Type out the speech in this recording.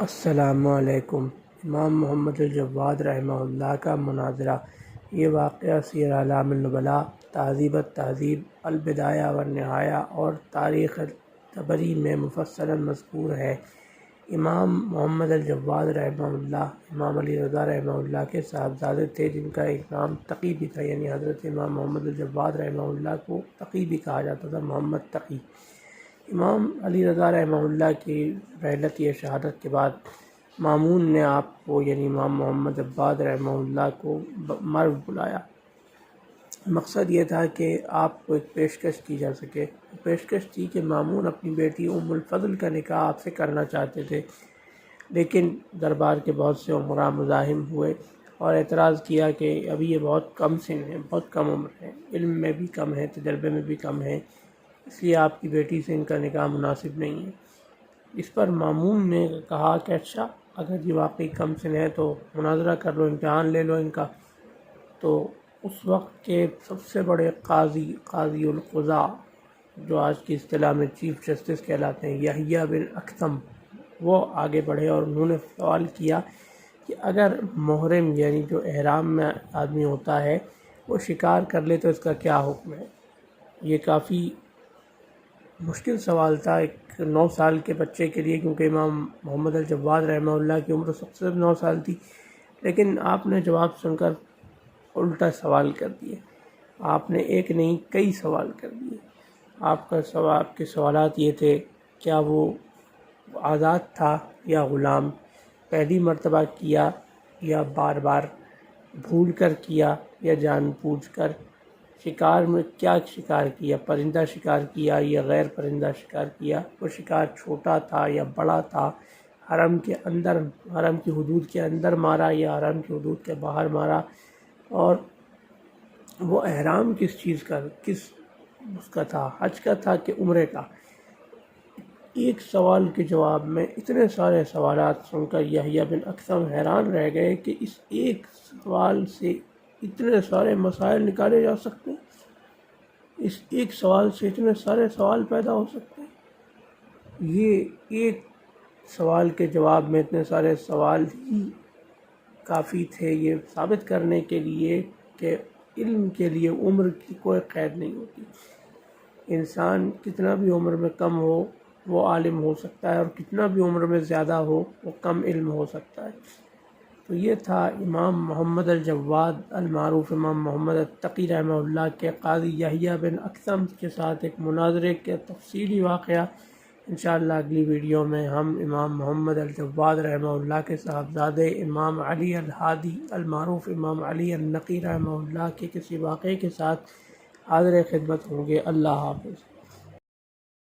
السلام علیکم۔ امام محمد الجواد رحمہ اللہ کا مناظرہ۔ یہ واقعہ سیر اعلام النبلاء، تہذیب التہذیب، البدایہ والنہایہ اور تاریخ طبری میں مفصلاً مذکور ہے۔ امام محمد الجواد رحمہ اللہ امام علی رضا رحمہ اللہ کے صاحبزادے تھے، جن کا ایک نام تقی بھی تھا، یعنی حضرت امام محمد الجواد رحمہ اللہ کو تقی بھی کہا جاتا تھا، محمد تقی۔ امام علی رضا رحمہ اللہ کی رحلت شہادت کے بعد مامون نے آپ کو، یعنی امام محمد جواد رحمہ اللہ کو مرو بلایا۔ مقصد یہ تھا کہ آپ کو ایک پیشکش کی جا سکے۔ پیشکش تھی کہ مامون اپنی بیٹی ام الفضل کا نکاح آپ سے کرنا چاہتے تھے، لیکن دربار کے بہت سے امراء مزاحم ہوئے اور اعتراض کیا کہ ابھی یہ بہت کم سن ہے، بہت کم عمر ہے، علم میں بھی کم ہے، تجربے میں بھی کم ہے، اس لیے آپ کی بیٹی سے ان کا نکاح مناسب نہیں ہے۔ اس پر مامون نے کہا کہ اچھا، اگر یہ واقعی کم سن ہے تو مناظرہ کر لو، امتحان لے لو ان کا۔ تو اس وقت کے سب سے بڑے قاضی القضاء، جو آج کی اصطلاح میں چیف جسٹس کہلاتے ہیں، یحییٰ بن اکثم، وہ آگے بڑھے اور انہوں نے سوال کیا کہ اگر محرم، یعنی جو احرام میں آدمی ہوتا ہے، وہ شکار کر لے تو اس کا کیا حکم ہے؟ یہ کافی مشکل سوال تھا ایک 9 سال کے بچے کے لیے، کیونکہ امام محمد الجواد رحمہ اللہ کی عمر سب سے 9 سال تھی، لیکن آپ نے جواب سن کر الٹا سوال کر دیے۔ آپ نے ایک نہیں کئی سوال کر دیے۔ آپ کے سوالات یہ تھے: کیا وہ آزاد تھا یا غلام؟ پہلی مرتبہ کیا یا بار بار؟ بھول کر کیا یا جان بوجھ کر؟ شکار میں کیا شکار کیا؟ پرندہ شکار کیا یا غیر پرندہ شکار کیا؟ وہ شکار چھوٹا تھا یا بڑا تھا؟ حرم کے اندر، حرم کی حدود کے اندر مارا یا حرم کی حدود کے باہر مارا؟ اور وہ احرام کس چیز کا، کس اس کا تھا، حج کا تھا کہ عمرے کا؟ ایک سوال کے جواب میں اتنے سارے سوالات سن کر یحییٰ بن اکثم حیران رہ گئے کہ اس ایک سوال سے اتنے سارے مسائل نکالے جا سکتے ہیں، اس ایک سوال سے اتنے سارے سوال پیدا ہو سکتے ہیں۔ یہ ایک سوال کے جواب میں اتنے سارے سوال ہی کافی تھے یہ ثابت کرنے کے لیے کہ علم کے لیے عمر کی کوئی قید نہیں ہوتی۔ انسان کتنا بھی عمر میں کم ہو وہ عالم ہو سکتا ہے، اور کتنا بھی عمر میں زیادہ ہو وہ کم علم ہو سکتا ہے۔ تو یہ تھا امام محمد الجواد المعروف امام محمد التقی رحمہ اللہ کے قاضی یحییٰ بن اکثم کے ساتھ ایک مناظرے کے تفصیلی واقعہ۔ انشاءاللہ اگلی ویڈیو میں ہم امام محمد الجواد رحمہ اللہ کے صاحبزادے امام علی الہادی المعروف امام علی النقی رحمہ اللہ کے کسی واقعے کے ساتھ حاضر خدمت ہوں گے۔ اللہ حافظ۔